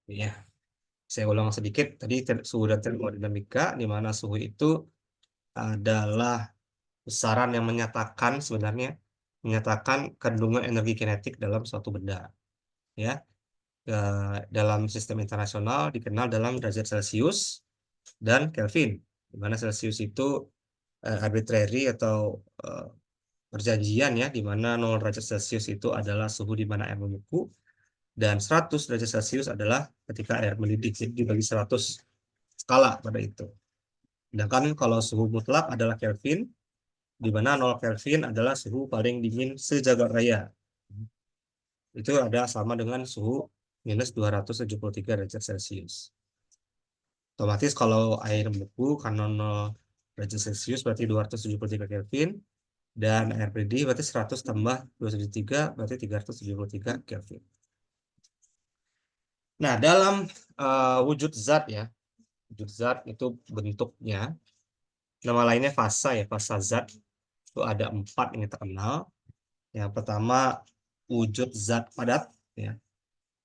Ya, saya ulang sedikit. Tadi suhu dan termodinamika, di mana suhu itu adalah besaran yang menyatakan kandungan energi kinetik dalam suatu benda. Ya, dalam sistem internasional dikenal dalam derajat Celcius dan Kelvin, di mana Celcius itu arbitrary atau eh, perjanjian ya, di mana 0 derajat Celcius itu adalah suhu di mana air membeku, dan 100 derajat Celcius adalah ketika air mendidih. Jadi dibagi 100 skala pada itu. Sedangkan kalau suhu mutlak adalah Kelvin, di mana 0 Kelvin adalah suhu paling dingin sejagat raya. Itu ada sama dengan suhu minus 273 derajat Celcius. Otomatis kalau air membeku karena 0 derajat Celcius berarti 273 Kelvin, dan air mendidih berarti 100 tambah 273 berarti 373 Kelvin. Nah, dalam wujud zat ya, wujud zat itu bentuknya, nama lainnya fasa ya, fasa zat itu ada 4 yang terkenal. Yang pertama wujud zat padat ya.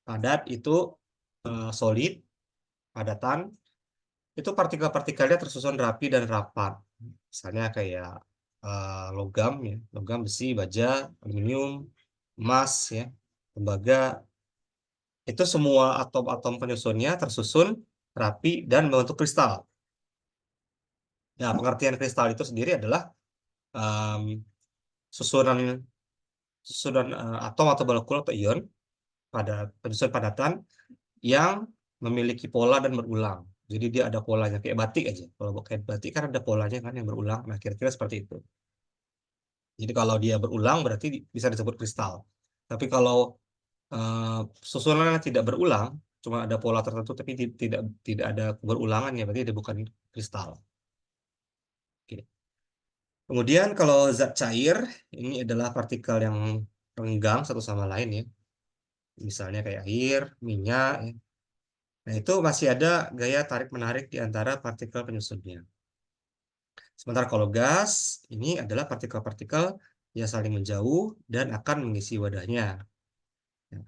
Padat itu solid, padatan itu partikel-partikelnya tersusun rapi dan rapat. Misalnya kayak logam ya, logam, besi, baja, aluminium, emas ya, tembaga. Itu semua atom-atom penyusunnya tersusun rapi dan membentuk kristal. Nah, pengertian kristal itu sendiri adalah em, susunan susunan atom atau molekul atau ion pada penyusun padatan yang memiliki pola dan berulang. Jadi dia ada polanya kayak batik aja. Kalau kayak batik kan ada polanya kan yang berulang. Nah, kira-kira seperti itu. Jadi kalau dia berulang berarti bisa disebut kristal. Tapi kalau eh, susunannya tidak berulang, cuma ada pola tertentu tapi tidak tidak ada berulangannya, berarti dia bukan kristal. Oke. Kemudian kalau zat cair ini adalah partikel yang renggang satu sama lain ya. Misalnya kayak air, minyak, ya. Nah, itu masih ada gaya tarik-menarik di antara partikel penyusunnya. Sementara kalau gas, ini adalah partikel-partikel yang saling menjauh dan akan mengisi wadahnya. Ya.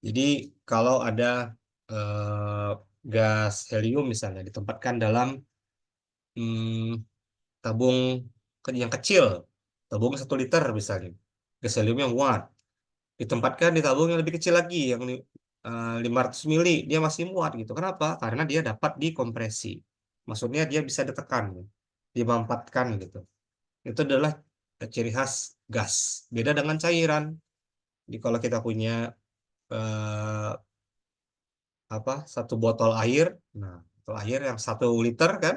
Jadi, kalau ada eh, gas helium misalnya ditempatkan dalam hmm, tabung yang kecil, tabung 1 liter misalnya, gas helium yang muat, ditempatkan di tabung yang lebih kecil lagi, yang 500 mili, dia masih muat gitu. Kenapa? Karena dia dapat dikompresi. Maksudnya dia bisa ditekan, dimampatkan gitu. Itu adalah ciri khas gas. Beda dengan cairan. Jadi kalau kita punya eh, apa, satu botol air, nah botol air yang 1 liter kan,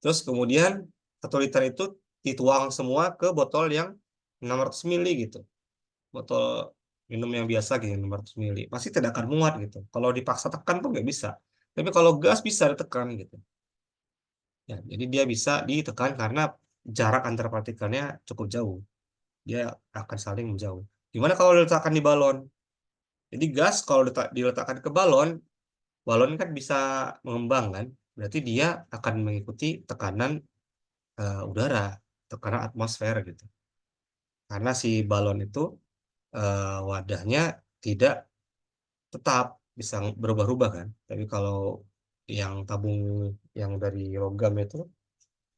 terus kemudian 1 liter itu dituang semua ke botol yang 600 mili gitu. Botol minum yang biasa gitu 600 mili pasti tidak akan muat gitu. Kalau dipaksa tekan tuh nggak bisa. Tapi kalau gas bisa ditekan gitu. Ya, jadi dia bisa ditekan karena jarak antar partikelnya cukup jauh. Dia akan saling menjauh. Gimana kalau diletakkan di balon? Jadi gas kalau diletakkan ke balon, balon kan bisa mengembang kan? Berarti dia akan mengikuti tekanan udara, tekanan atmosfer gitu. Karena si balon itu wadahnya tidak tetap, bisa berubah-ubah kan. Tapi kalau yang tabung yang dari logam itu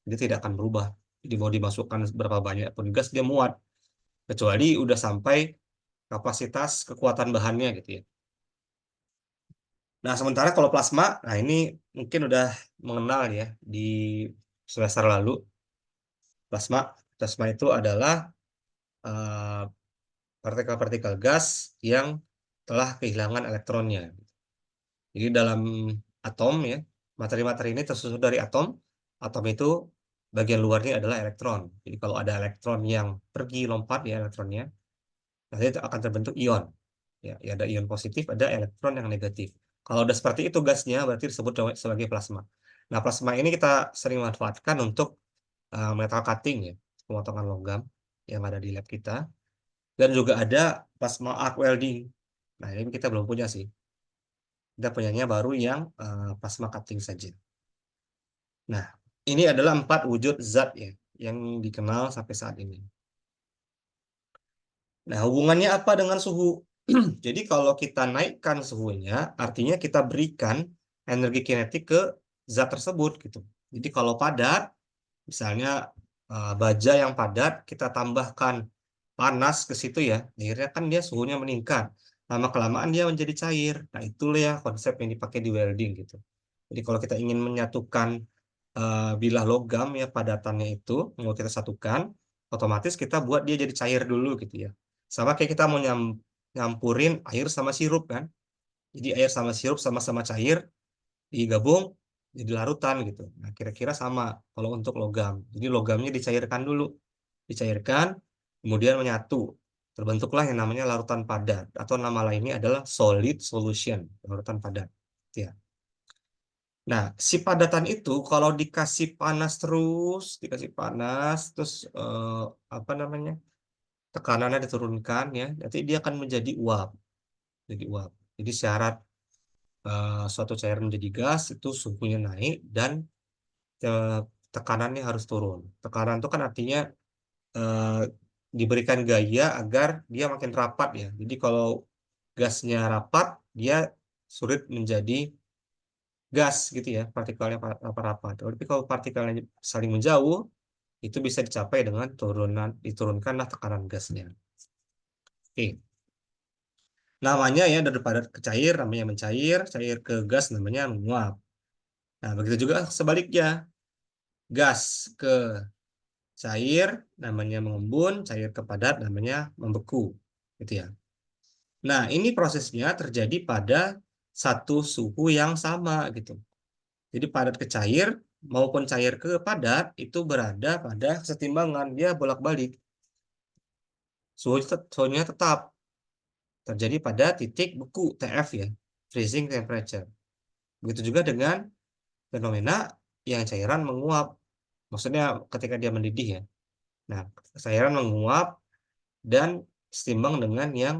dia tidak akan berubah. Jadi mau dimasukkan berapa banyak pun gas dia muat, kecuali udah sampai kapasitas kekuatan bahannya gitu ya. Nah, sementara kalau plasma, nah ini mungkin udah mengenal ya di semester lalu. Plasma, plasma itu adalah eh, partikel-partikel gas yang telah kehilangan elektronnya. Jadi dalam atom ya, materi-materi ini tersusun dari atom. Atom itu bagian luarnya adalah elektron. Jadi kalau ada elektron yang pergi lompat ya elektronnya, nanti itu akan terbentuk ion. Ya, ya ada ion positif, ada elektron yang negatif. Kalau udah seperti itu gasnya, berarti disebut sebagai plasma. Nah, plasma ini kita sering manfaatkan untuk metal cutting ya, pemotongan logam yang ada di lab kita. Dan juga ada plasma arc welding. Nah, ini kita belum punya sih. Kita punyanya baru yang plasma cutting saja. Nah, ini adalah 4 wujud zat ya yang dikenal sampai saat ini. Nah, hubungannya apa dengan suhu? Jadi kalau kita naikkan suhunya, artinya kita berikan energi kinetik ke zat tersebut gitu. Jadi kalau padat, misalnya baja yang padat, kita tambahkan panas ke situ ya, akhirnya kan dia suhunya meningkat. Lama-kelamaan dia menjadi cair. Nah itulah ya konsep yang dipakai di welding gitu. Jadi kalau kita ingin menyatukan bilah logam ya padatannya itu, mau kita satukan, otomatis kita buat dia jadi cair dulu gitu ya. Sama kayak kita mau nyampurin air sama sirup kan. Jadi air sama sirup sama-sama cair, digabung jadi larutan gitu. Nah, kira-kira sama kalau untuk logam. Jadi logamnya dicairkan dulu. Dicairkan, kemudian menyatu. Terbentuklah yang namanya larutan padat atau nama lainnya adalah solid solution, larutan padat. Ya. Nah, si padatan itu kalau dikasih panas terus, terus apa namanya? Tekanannya diturunkan ya, nanti dia akan menjadi uap. Jadi uap. Jadi syarat suatu cairan menjadi gas itu suhunya naik dan eh, tekanannya harus turun. Tekanan itu kan artinya eh, diberikan gaya agar dia makin rapat ya. Jadi kalau gasnya rapat, dia sulit menjadi gas gitu ya, partikelnya rapat-rapat. Tapi kalau partikelnya saling menjauh, itu bisa dicapai dengan diturunkanlah tekanan gasnya. Oke. Namanya ya daripada ke cair namanya mencair, cair ke gas namanya menguap. Nah, begitu juga sebaliknya. Gas ke cair namanya mengembun, cair ke padat namanya membeku. Gitu ya. Nah, ini prosesnya terjadi pada satu suhu yang sama gitu. Jadi padat ke cair maupun cair ke padat itu berada pada kesetimbangan, dia bolak-balik. Suhunya tetap terjadi pada titik beku TF ya, freezing temperature. Begitu juga dengan fenomena yang cairan menguap. Maksudnya ketika dia mendidih ya. Nah, cairan menguap dan setimbang dengan yang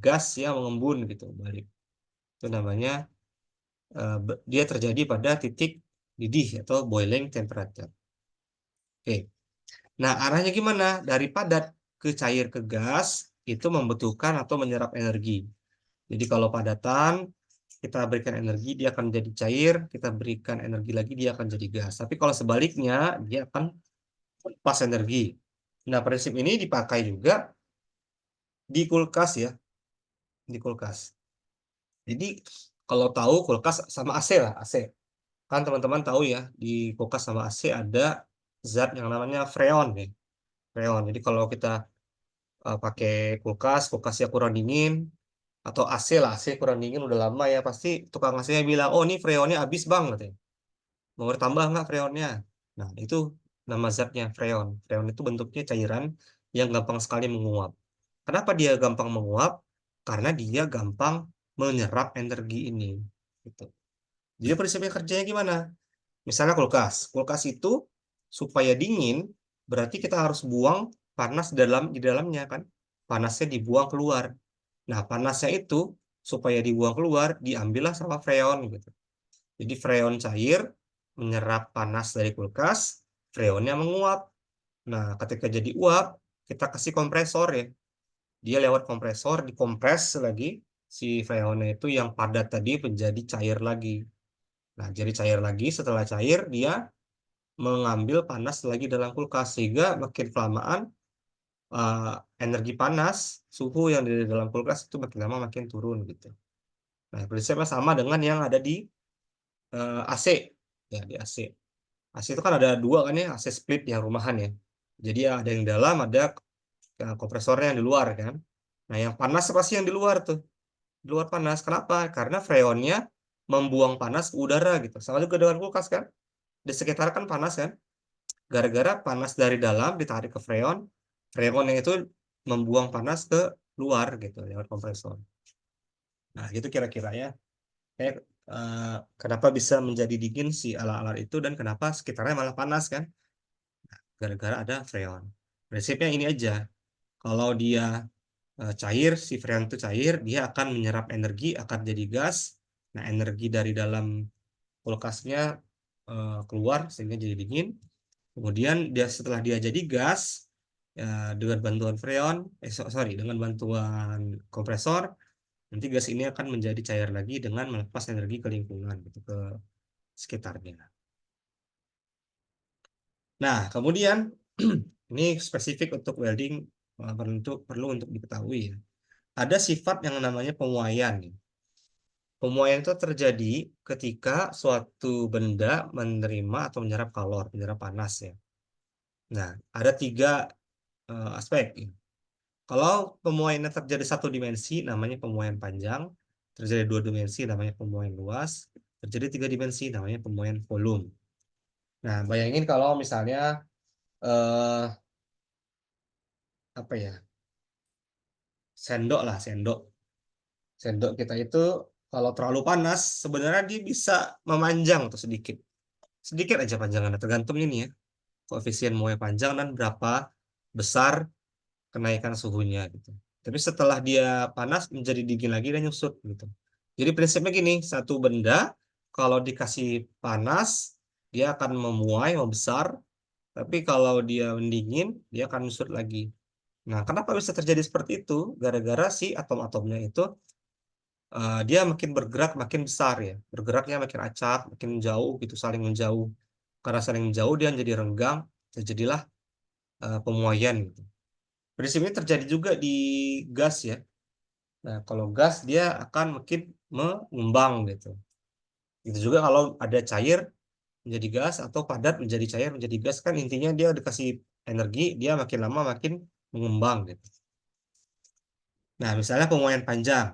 gas yang mengembun gitu balik. Itu namanya dia terjadi pada titik didih atau boiling temperature. Oke. Nah, arahnya gimana? Dari padat ke cair ke gas itu membutuhkan atau menyerap energi. Jadi kalau padatan kita berikan energi dia akan jadi cair, kita berikan energi lagi dia akan jadi gas. Tapi kalau sebaliknya dia akan lepas energi. Nah, prinsip ini dipakai juga di kulkas ya, di kulkas. Jadi kalau tahu kulkas sama AC lah, AC. Kan teman-teman tahu ya, di kulkas sama AC ada zat yang namanya freon ya. Freon. Jadi kalau kita pakai kulkas, kulkasnya kurang dingin, atau AC lah, AC kurang dingin udah lama ya, pasti tukang AC-nya bilang, oh ini freonnya habis bang, katanya. Mau ditambah nggak freonnya? Nah, itu nama zatnya freon. Freon itu bentuknya cairan yang gampang sekali menguap. Kenapa dia gampang menguap? Karena dia gampang menyerap energi ini. Gitu. Jadi prinsipnya kerjanya gimana? Misalnya kulkas. Kulkas itu supaya dingin, berarti kita harus buang panas di dalamnya kan. Panasnya dibuang keluar. Nah, panasnya itu supaya dibuang keluar, diambillah sama freon gitu. Jadi freon cair menyerap panas dari kulkas, freonnya menguap. Nah, ketika jadi uap, kita kasih kompresor ya. Dia lewat kompresor dikompres lagi si freonnya itu yang padat tadi menjadi cair lagi. Nah, jadi cair lagi, setelah cair dia mengambil panas lagi dalam kulkas sehingga makin kelamaan eh, energi panas, suhu yang di dalam kulkas itu makin lama makin turun gitu. Nah, prinsipnya sama dengan yang ada di AC. Ya, di AC. AC itu kan ada dua kan ya, AC split yang rumahan ya. Jadi ada yang dalam, ada kompresornya yang di luar kan. Nah, yang panas pasti yang di luar tuh. Di luar panas. Kenapa? Karena freonnya membuang panas ke udara gitu. Sama juga dengan kulkas kan. Di sekitar kan panas kan. Gara-gara panas dari dalam ditarik ke freon, freonnya itu membuang panas ke luar gitu lewat kompresor. Nah, itu kira-kira ya. Kayak kenapa bisa menjadi dingin si alat-alat itu dan kenapa sekitarnya malah panas kan? Gara-gara ada freon. Prinsipnya ini aja. Kalau dia cair, si freon itu cair, dia akan menyerap energi, akan jadi gas. Nah, energi dari dalam kulkasnya keluar sehingga jadi dingin. Kemudian dia setelah dia jadi gas, ya, dengan bantuan freon, dengan bantuan kompresor, nanti gas ini akan menjadi cair lagi dengan melepas energi ke lingkungan, gitu, ke sekitarnya. Nah, kemudian ini spesifik untuk welding, perlu untuk diketahui ya. Ada sifat yang namanya pemuaian. Pemuaian itu terjadi ketika suatu benda menerima atau menyerap panas ya. Nah, ada tiga aspek. Kalau pemuaiannya terjadi satu dimensi, namanya pemuaian panjang. Terjadi dua dimensi, namanya pemuaian luas. Terjadi tiga dimensi, namanya pemuaian volume. Nah, bayangin kalau misalnya eh, apa ya, sendok. Sendok kita itu kalau terlalu panas, sebenarnya dia bisa memanjang tuh sedikit. Sedikit aja panjangannya, tergantung ini ya, koefisien muai panjang dan berapa besar kenaikan suhunya gitu. Tapi setelah dia panas menjadi dingin lagi dan nyusut gitu. Jadi prinsipnya gini, satu benda kalau dikasih panas dia akan memuai, membesar, tapi kalau dia mendingin dia akan nyusut lagi. Nah, kenapa bisa terjadi seperti itu? Gara-gara si atom-atomnya itu dia makin bergerak makin besar ya, bergeraknya makin acak, makin jauh gitu, saling menjauh. Karena saling menjauh dia jadi renggang, terjadilah pemuaian gitu. Prinsip ini terjadi juga di gas ya. Nah, kalau gas dia akan makin mengembang gitu. Itu juga kalau ada cair menjadi gas atau padat menjadi cair menjadi gas, kan intinya dia dikasih energi, dia makin lama makin mengembang gitu. Nah, misalnya pemuaian panjang,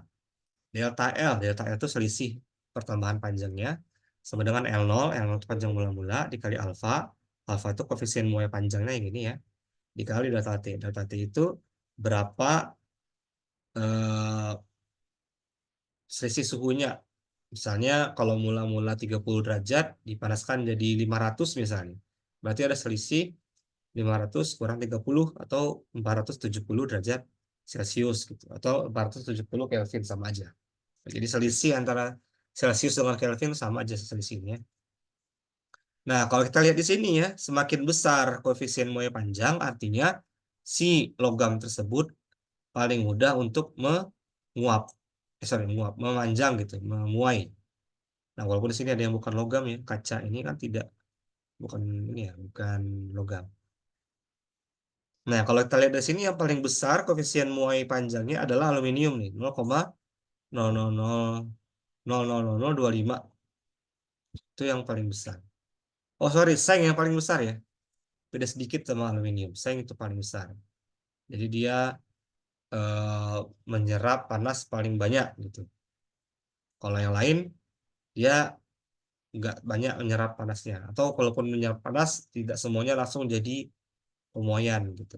delta L itu selisih pertambahan panjangnya sama dengan L0 itu panjang mula-mula dikali alfa. Alfa itu koefisien muai panjangnya yang ini ya, dikali delta T. Delta T itu berapa eh, selisih suhunya. Misalnya kalau mula-mula 30 derajat dipanaskan jadi 500 misalnya. Berarti ada selisih 500 kurang 30 atau 470 derajat Celcius gitu. Atau 470 Kelvin sama aja. Jadi selisih antara Celcius dengan Kelvin sama aja selisihnya. Nah, kalau kita lihat di sini ya, semakin besar koefisien muai panjang, artinya si logam tersebut paling mudah untuk memanjang gitu, memuai. Nah, walaupun di sini ada yang bukan logam ya, kaca ini kan tidak, bukan ini ya, bukan logam. Nah, kalau kita lihat dari sini yang paling besar koefisien muai panjangnya adalah aluminium nih, 0,0000025. Itu yang paling besar. Oh, sorry, seng yang paling besar ya. Beda sedikit sama aluminium. Seng itu paling besar. Jadi dia eh, menyerap panas paling banyak gitu. Kalau yang lain dia nggak banyak menyerap panasnya. Atau kalaupun menyerap panas, tidak semuanya langsung jadi pemuaian gitu.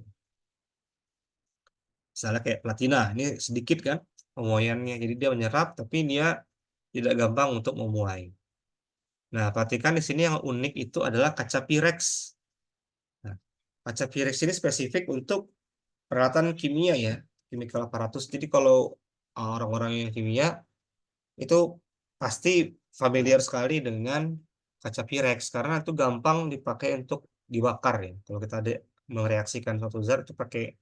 Misalnya kayak platina, ini sedikit kan pemuaiannya. Jadi dia menyerap, tapi dia tidak gampang untuk memuai. Nah, perhatikan di sini yang unik itu adalah kaca Pyrex. Nah, kaca Pyrex ini spesifik untuk peralatan kimia ya, chemical apparatus. Jadi kalau orang-orang yang kimia itu pasti familiar sekali dengan kaca Pyrex karena itu gampang dipakai untuk dibakar ya. Kalau kita ada mereaksikan suatu zat itu pakai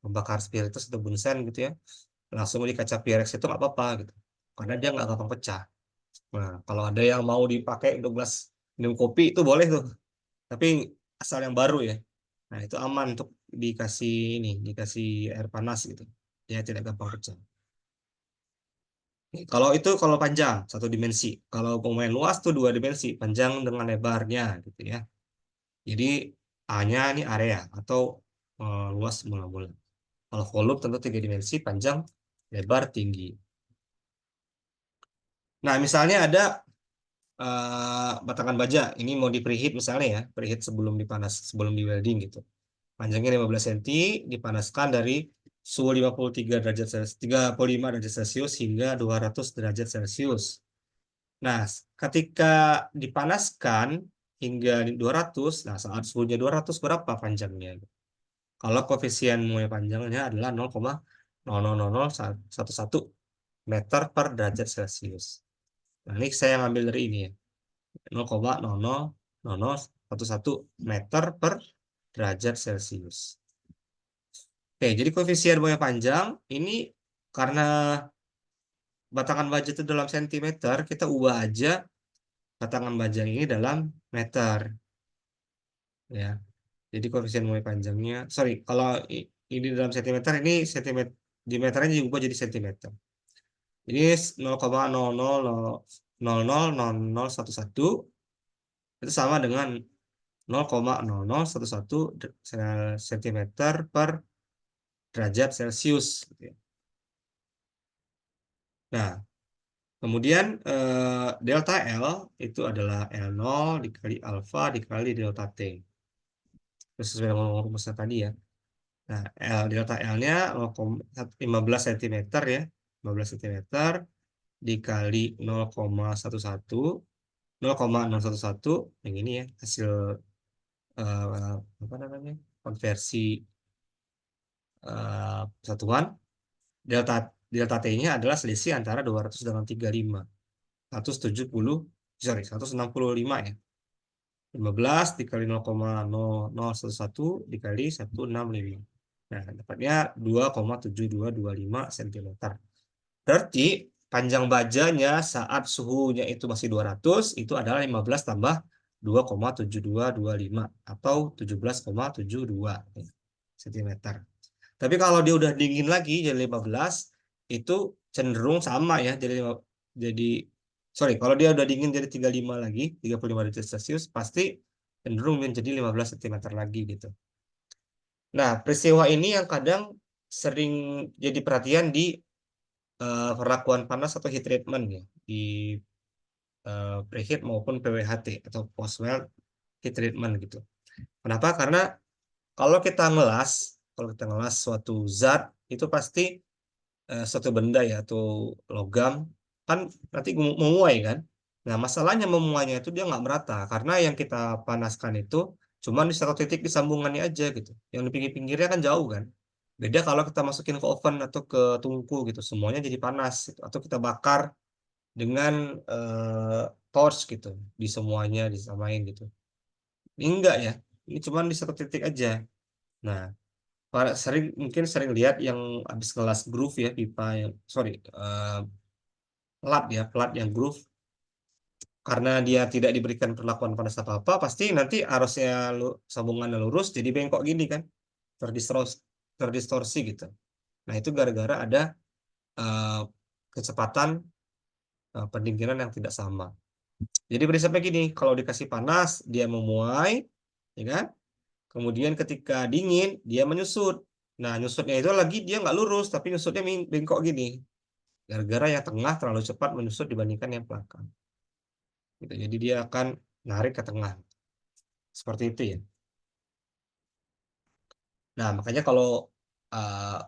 membakar spiritus atau bunsen gitu ya, langsung di kaca Pyrex itu nggak apa-apa gitu, karena dia nggak gampang pecah. Nah, kalau ada yang mau dipakai untuk gelas minum kopi itu boleh tuh, tapi asal yang baru ya. Nah, itu aman untuk dikasih air panas gitu. Dia tidak gampang pecah. Kalau itu kalau panjang satu dimensi. Kalau pemain luas tuh dua dimensi, panjang dengan lebarnya gitu ya. Jadi A-nya ini area atau luas mula-mula. Kalau volume tentu tiga dimensi, panjang, lebar, tinggi. Nah, misalnya ada batangan baja, ini mau di preheat misalnya ya, preheat sebelum di welding gitu. Panjangnya 15 cm, dipanaskan dari suhu 35 derajat Celcius hingga 200 derajat Celcius. Nah, ketika dipanaskan hingga 200, nah saat suhunya 200 berapa panjangnya? Kalau koefisien muai panjangnya adalah 0,00011 meter per derajat Celcius. Nah, ini saya ngambil dari ini ya. 0,00011 meter per derajat Celcius. Oke, jadi koefisien buaya panjang ini karena batangan baja itu dalam sentimeter, kita ubah aja batangan baja ini dalam meter. Ya, jadi koefisien buaya panjangnya, sorry, kalau ini dalam sentimeter, ini sentimeter, diameternya diubah jadi sentimeter. Ini 0,00000011 itu sama dengan 0,0011 cm per derajat Celcius. Nah, kemudian delta L itu adalah L0 dikali alfa dikali delta T. Sesuai dengan rumusnya tadi ya. Nah, delta L-nya 15 cm ya. 15 cm dikali 0,11 yang ini ya, hasil apa namanya, konversi satuan. delta delta T-nya adalah selisih antara 200 dengan 35, 170, sorry, 165 ya. 15 dikali 0,0011 dikali 165. Nah, dapatnya 2,7225 cm. Berarti panjang bajanya saat suhunya itu masih 200 itu adalah 15 tambah 2,7225 atau 17,72 cm. Tapi kalau dia udah dingin lagi jadi 15 itu cenderung sama ya, jadi sorry, kalau dia udah dingin jadi 35 lagi, 35 derajat Celcius pasti cenderung menjadi 15 cm lagi gitu. Nah, peristiwa ini yang kadang sering jadi perhatian di perlakuan panas atau heat treatment ya, di preheat maupun PWHT atau post weld heat treatment gitu. Kenapa? Karena kalau kita ngelas suatu zat itu pasti suatu benda ya atau logam kan nanti memuai kan. Nah, masalahnya memuainya itu dia nggak merata karena yang kita panaskan itu cuma di satu titik di sambungannya aja gitu. Yang di pinggir-pinggirnya kan jauh kan. Beda kalau kita masukin ke oven atau ke tungku gitu, semuanya jadi panas gitu. Atau kita bakar dengan torch gitu, di semuanya disamain gitu. Ini enggak ya. Ini cuma di satu titik aja. Nah, mungkin sering lihat yang habis kelas groove ya, pipa yang sorry, plat yang groove, karena dia tidak diberikan perlakuan panas apa-apa pasti nanti arusnya sambungannya lurus jadi bengkok gini kan, terdistorsi terdistorsi gitu. Nah, itu gara-gara ada eh, kecepatan pendinginan yang tidak sama. Jadi prinsipnya gini, kalau dikasih panas dia memuai, ya kan, kemudian ketika dingin dia menyusut. Nah, nyusutnya itu lagi dia nggak lurus tapi nyusutnya bengkok gini, gara-gara yang tengah terlalu cepat menyusut dibandingkan yang belakang gitu. Jadi dia akan narik ke tengah seperti itu ya. Nah, makanya kalau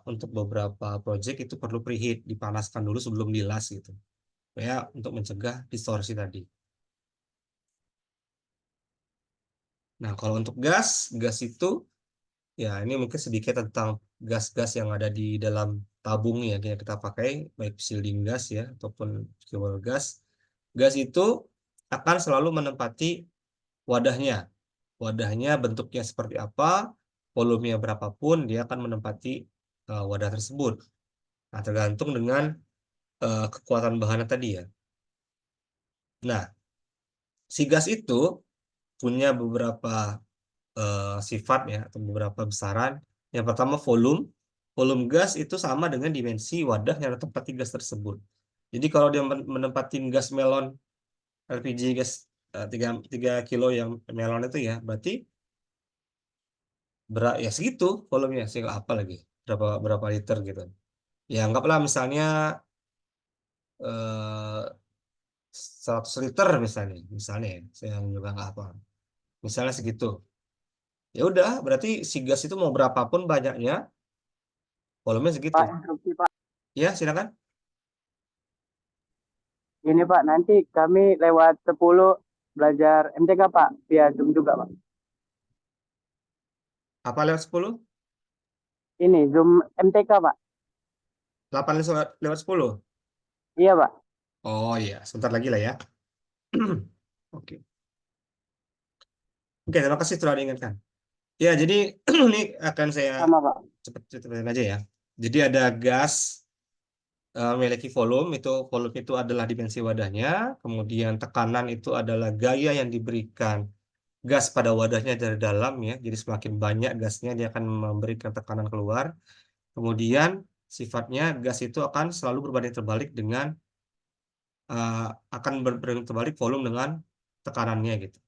untuk beberapa project itu perlu preheat, dipanaskan dulu sebelum dilas gitu, supaya untuk mencegah distorsi tadi. Nah, kalau untuk gas itu ya ini mungkin sedikit tentang gas-gas yang ada di dalam tabung yang kita pakai, baik shielding gas ya ataupun fuel gas. Gas itu akan selalu menempati wadahnya. Wadahnya bentuknya seperti apa, volumenya berapapun, dia akan menempati wadah tersebut. Nah, tergantung dengan kekuatan bahannya tadi ya. Nah, si gas itu punya beberapa sifat ya atau beberapa besaran. Yang pertama volume. Volume gas itu sama dengan dimensi wadah yang ditempati gas tersebut. Jadi kalau dia menempatin gas melon LPG gas 3 kilo yang melon itu ya, berarti ya segitu volumenya, sih apa lagi berapa berapa liter gitu. Ya anggaplah misalnya eh, 100 liter misalnya ya, saya juga nggak apa. Misalnya segitu. Ya udah, berarti si gas itu mau berapapun banyaknya, volumenya segitu. Pak, instruksi Pak. Ya, silakan. Ini Pak, nanti kami lewat 10 belajar MTK Pak, via Zoom juga Pak. Apa lewat 10? Ini Zoom MTK Pak. 8 lewat 10. Iya Pak. Oh iya, sebentar lagi lah ya. Oke. Oke, terima kasih telah diingatkan. Ya, jadi ini akan saya Sama Pak. cepat-cepatin aja ya. Jadi ada gas memiliki volume, volume itu adalah dimensi wadahnya, kemudian tekanan itu adalah gaya yang diberikan gas pada wadahnya dari dalam ya. Jadi semakin banyak gasnya dia akan memberikan tekanan keluar. Kemudian sifatnya gas itu akan selalu berbanding terbalik dengan akan berbanding terbalik volume dengan tekanannya gitu.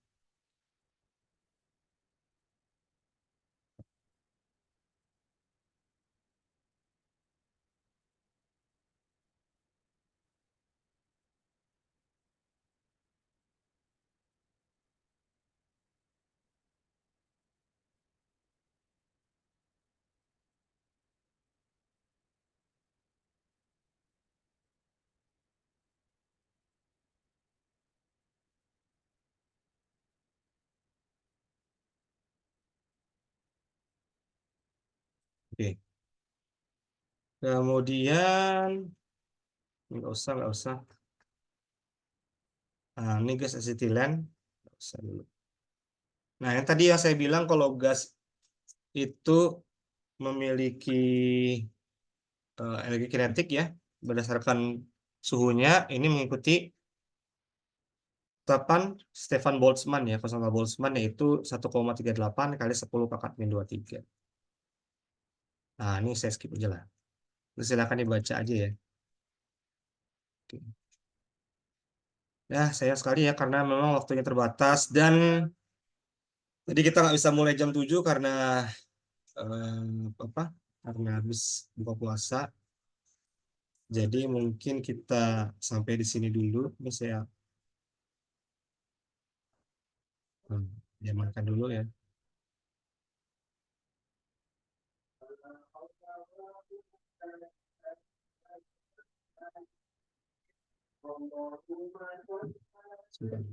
Oke. Kemudian nggak usah. Nah, ini gas asetilen. Nggak usah dulu. Nah, yang tadi yang saya bilang kalau gas itu memiliki energi kinetik ya, berdasarkan suhunya, ini mengikuti tetapkan Stefan Boltzmann ya, konstanta Boltzmann yaitu 1,38 kali 10 pangkat min 23. Nah, ini saya skip aja lah. Terus silakan dibaca aja ya. Oke. Ya, sayang sekali ya karena memang waktunya terbatas dan jadi kita nggak bisa mulai jam 7 karena apa? Karena habis buka puasa. Jadi mungkin kita sampai di sini dulu. Ini saya diamankan dulu ya. Sebentar.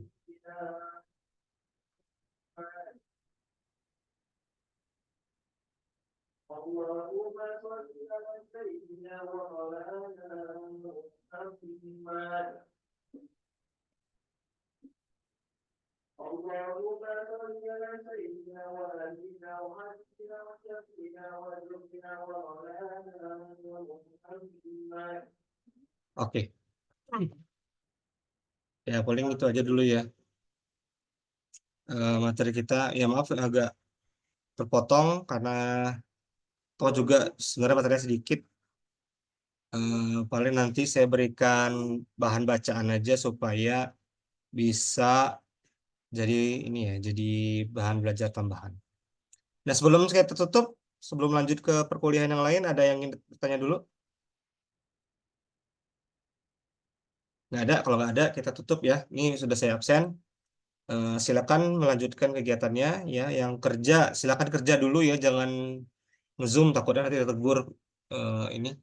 Oke, ya paling itu aja dulu ya materi kita. Ya maaf agak terpotong karena toh juga sebenarnya materinya sedikit. Paling nanti saya berikan bahan bacaan aja supaya bisa jadi ini ya, jadi bahan belajar tambahan. Nah, sebelum saya tutup, sebelum lanjut ke perkuliahan yang lain, ada yang ingin bertanya dulu? Nggak ada, kalau nggak ada kita tutup ya. Ini sudah saya absen. Silakan melanjutkan kegiatannya ya. Yang kerja, silakan kerja dulu ya, jangan nge-zoom takutnya nanti ditegur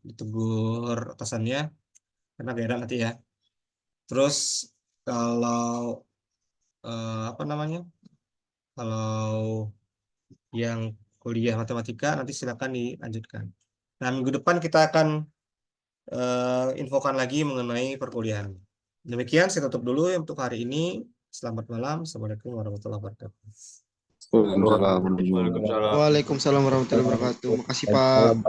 ditegur atasannya karena gak enak nanti ya. Terus kalau apa namanya? Kalau yang kuliah matematika nanti silakan dilanjutkan. Nah, minggu depan kita akan infokan lagi mengenai perkuliahan. Demikian saya tutup dulu untuk hari ini. Selamat malam. Assalamualaikum warahmatullahi wabarakatuh. Waalaikumsalam. Waalaikumsalam warahmatullahi wabarakatuh. Makasih Pak.